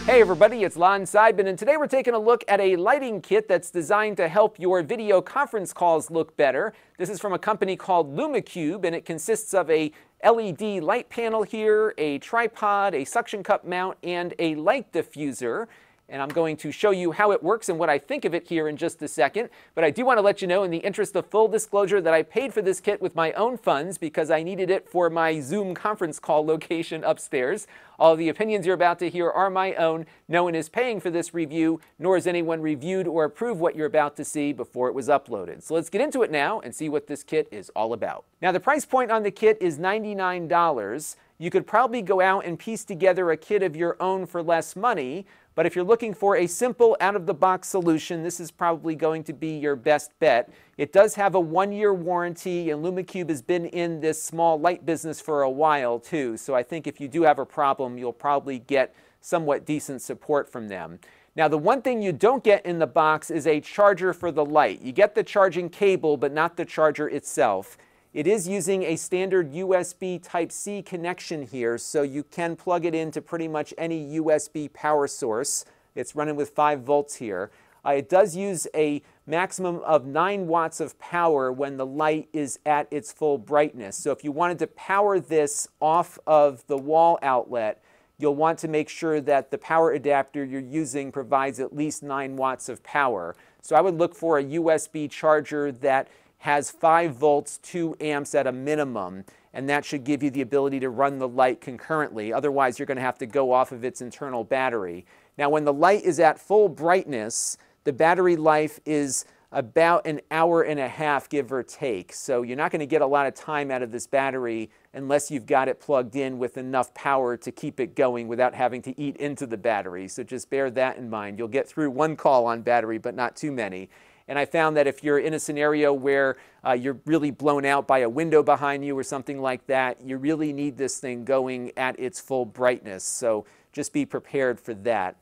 Hey everybody, it's Lon.TV, and today we're taking a look at a lighting kit that's designed to help your video conference calls look better. This is from a company called Lume, and it consists of a LED light panel here, a tripod, a suction cup mount, and a light diffuser. And I'm going to show you how it works and what I think of it here in just a second. But I do want to let you know, in the interest of full disclosure, that I paid for this kit with my own funds because I needed it for my Zoom conference call location upstairs. All the opinions you're about to hear are my own. No one is paying for this review, nor has anyone reviewed or approved what you're about to see before it was uploaded. So let's get into it now and see what this kit is all about. Now, the price point on the kit is $99. You could probably go out and piece together a kit of your own for less money. But if you're looking for a simple, out-of-the-box solution, this is probably going to be your best bet. It does have a 1-year warranty, and Lume has been in this small light business for a while, too. So I think if you do have a problem, you'll probably get somewhat decent support from them. Now, the one thing you don't get in the box is a charger for the light. You get the charging cable, but not the charger itself. It is using a standard USB Type-C connection here, so you can plug it into pretty much any USB power source. It's running with 5 volts here. It does use a maximum of 9 watts of power when the light is at its full brightness. So if you wanted to power this off of the wall outlet, you'll want to make sure that the power adapter you're using provides at least 9 watts of power. So I would look for a USB charger that has 5 volts, 2 amps at a minimum, and that should give you the ability to run the light concurrently. Otherwise, you're going to have to go off of its internal battery. Now, when the light is at full brightness, the battery life is about an hour and a half, give or take. So you're not going to get a lot of time out of this battery unless you've got it plugged in with enough power to keep it going without having to eat into the battery. So just bear that in mind. You'll get through 1 call on battery, but not too many. And I found that if you're in a scenario where you're really blown out by a window behind you or something like that, you really need this thing going at its full brightness. So just be prepared for that.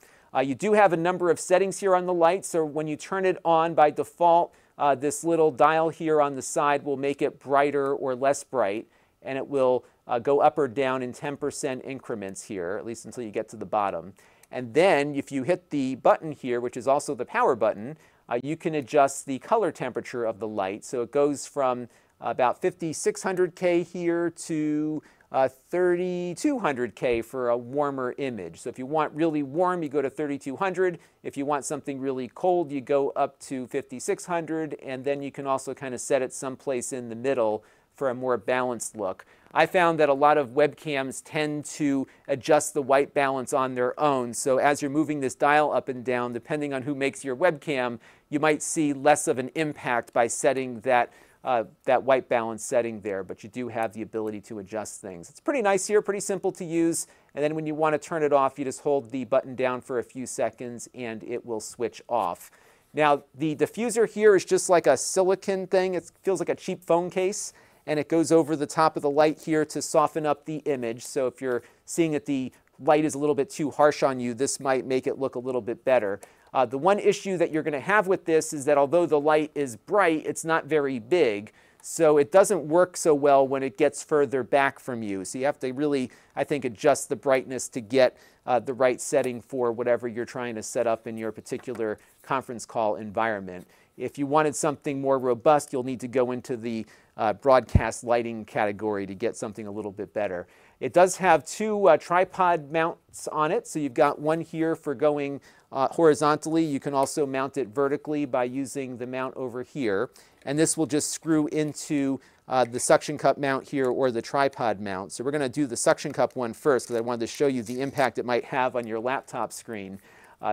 You do have a number of settings here on the light. So when you turn it on, by default, this little dial here on the side will make it brighter or less bright. And it will go up or down in 10% increments here, at least until you get to the bottom. And then if you hit the button here, which is also the power button, you can adjust the color temperature of the light. So it goes from about 5600K here to 3200K for a warmer image. So if you want really warm, you go to 3200. If you want something really cold, you go up to 5600. And then you can also kind of set it someplace in the middle for a more balanced look. I found that a lot of webcams tend to adjust the white balance on their own. So as you're moving this dial up and down, depending on who makes your webcam, you might see less of an impact by setting that white balance setting there, but you do have the ability to adjust things. It's pretty nice here, pretty simple to use. And then when you want to turn it off, you just hold the button down for a few seconds and it will switch off. Now, the diffuser here is just like a silicone thing. It feels like a cheap phone case. And it goes over the top of the light here to soften up the image. So if you're seeing that the light is a little bit too harsh on you, this might make it look a little bit better. The one issue that you're going to have with this is that although the light is bright, it's not very big. So it doesn't work so well when it gets further back from you. So you have to really, I think, adjust the brightness to get the right setting for whatever you're trying to set up in your particular conference call environment. If you wanted something more robust, you'll need to go into the broadcast lighting category to get something a little bit better. It does have 2 tripod mounts on it. So you've got one here for going horizontally. You can also mount it vertically by using the mount over here. And this will just screw into the suction cup mount here or the tripod mount. So we're going to do the suction cup one first because I wanted to show you the impact it might have on your laptop screen.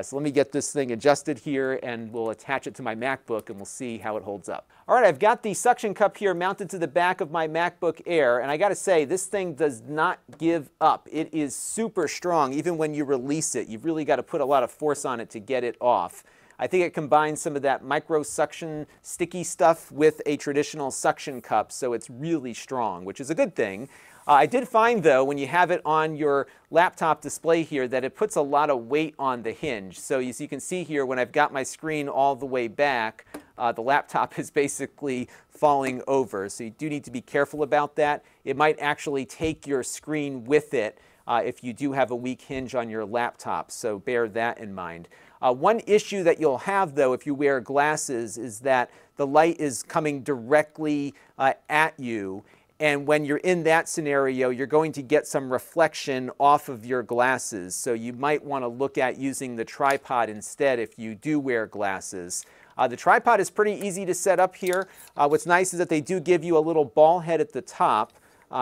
So let me get this thing adjusted here and we'll attach it to my MacBook and we'll see how it holds up. All right, I've got the suction cup here mounted to the back of my MacBook Air, and I got to say, this thing does not give up. It is super strong. Even when you release it, you've really got to put a lot of force on it to get it off. I think it combines some of that micro suction sticky stuff with a traditional suction cup, so it's really strong, which is a good thing. I did find, though, when you have it on your laptop display here, that it puts a lot of weight on the hinge. So as you can see here, when I've got my screen all the way back, the laptop is basically falling over. So you do need to be careful about that. It might actually take your screen with it. if you do have a weak hinge on your laptop, so bear that in mind. One issue that you'll have, though, if you wear glasses is that the light is coming directly at you. And when you're in that scenario, you're going to get some reflection off of your glasses. So you might want to look at using the tripod instead if you do wear glasses. The tripod is pretty easy to set up here. What's nice is that they do give you a little ball head at the top,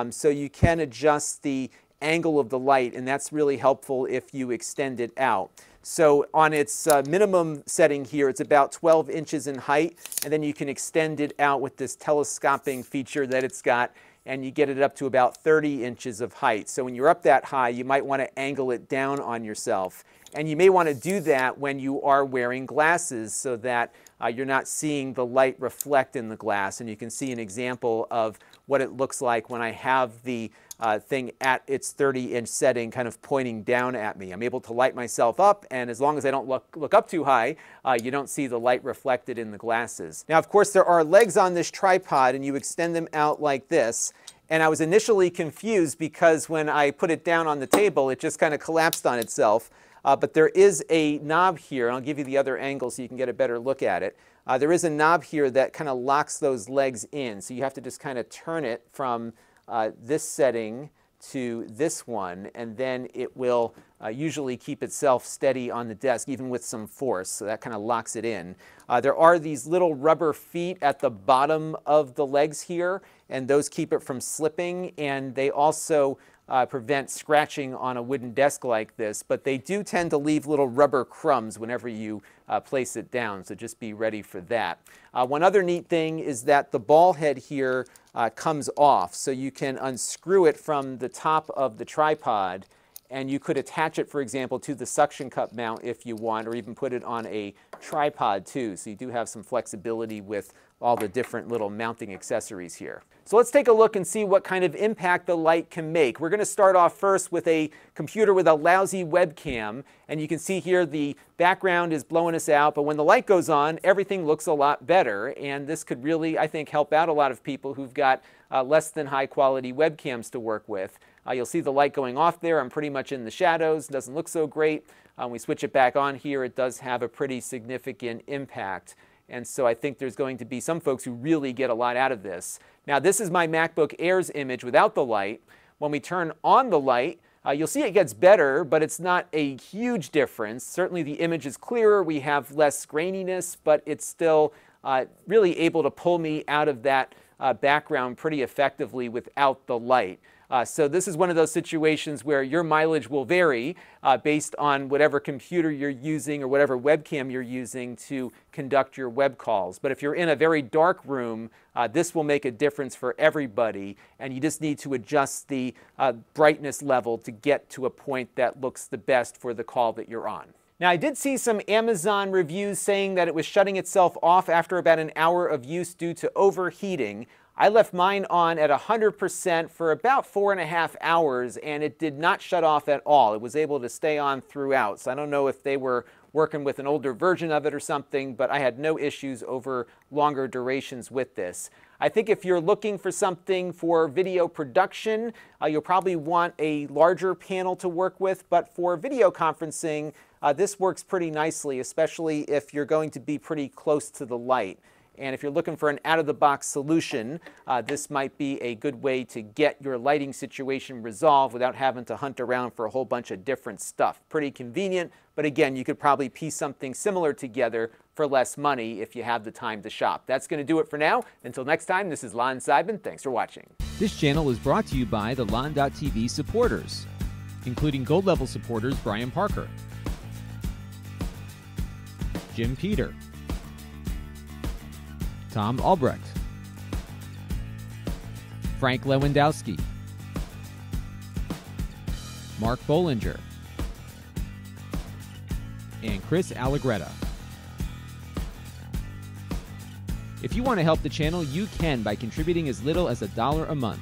so you can adjust the angle of the light, and that's really helpful if you extend it out. So on its minimum setting here, it's about 12 inches in height, and then you can extend it out with this telescoping feature that it's got, and you get it up to about 30 inches of height. So when you're up that high, you might want to angle it down on yourself. And you may want to do that when you are wearing glasses so that you're not seeing the light reflect in the glass. And you can see an example of what it looks like when I have the thing at its 30-inch setting kind of pointing down at me. I'm able to light myself up, and as long as I don't look up too high, you don't see the light reflected in the glasses. Now, of course, there are legs on this tripod, and you extend them out like this. And I was initially confused because when I put it down on the table, it just kind of collapsed on itself. But there is a knob here, and I'll give you the other angle so you can get a better look at it. There is a knob here that kind of locks those legs in, so you have to just kind of turn it from this setting to this one, and then it will usually keep itself steady on the desk, even with some force, so that kind of locks it in. There are these little rubber feet at the bottom of the legs here, and those keep it from slipping, and they also prevent scratching on a wooden desk like this, but they do tend to leave little rubber crumbs whenever you place it down, so just be ready for that. One other neat thing is that the ball head here comes off, so you can unscrew it from the top of the tripod, and you could attach it, for example, to the suction cup mount if you want, or even put it on a tripod too, so you do have some flexibility with all the different little mounting accessories here. So let's take a look and see what kind of impact the light can make. We're going to start off first with a computer with a lousy webcam, and you can see here the background is blowing us out, but when the light goes on, everything looks a lot better, and this could really, I think, help out a lot of people who've got less than high quality webcams to work with. You'll see the light going off there. I'm pretty much in the shadows. Doesn't look so great. We switch it back on here. It does have a pretty significant impact. And so I think there's going to be some folks who really get a lot out of this. Now, this is my MacBook Air's image without the light. When we turn on the light, you'll see it gets better, but it's not a huge difference. Certainly the image is clearer. We have less graininess, but it's still really able to pull me out of that background pretty effectively without the light. So this is one of those situations where your mileage will vary based on whatever computer you're using or whatever webcam you're using to conduct your web calls. But if you're in a very dark room, this will make a difference for everybody, and you just need to adjust the brightness level to get to a point that looks the best for the call that you're on. Now, I did see some Amazon reviews saying that it was shutting itself off after about an hour of use due to overheating. I left mine on at 100% for about 4.5 hours, and it did not shut off at all. It was able to stay on throughout. So I don't know if they were working with an older version of it or something, but I had no issues over longer durations with this. I think if you're looking for something for video production, you'll probably want a larger panel to work with, but for video conferencing, this works pretty nicely, especially if you're going to be pretty close to the light. And if you're looking for an out-of-the-box solution, this might be a good way to get your lighting situation resolved without having to hunt around for a whole bunch of different stuff. Pretty convenient, but again, you could probably piece something similar together for less money if you have the time to shop. That's going to do it for now. Until next time, this is Lon.TV. Thanks for watching. This channel is brought to you by the Lon.TV supporters, including gold level supporters Brian Parker, Jim Peter, Tom Albrecht, Frank Lewandowski, Mark Bollinger, and Chris Allegretta. If you want to help the channel, you can by contributing as little as $1 a month.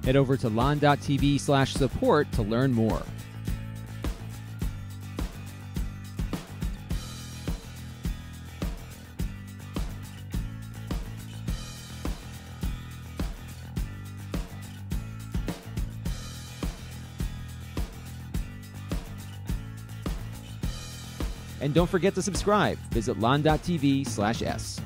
Head over to Lon.TV/support to learn more. And don't forget to subscribe. Visit Lon.TV/s.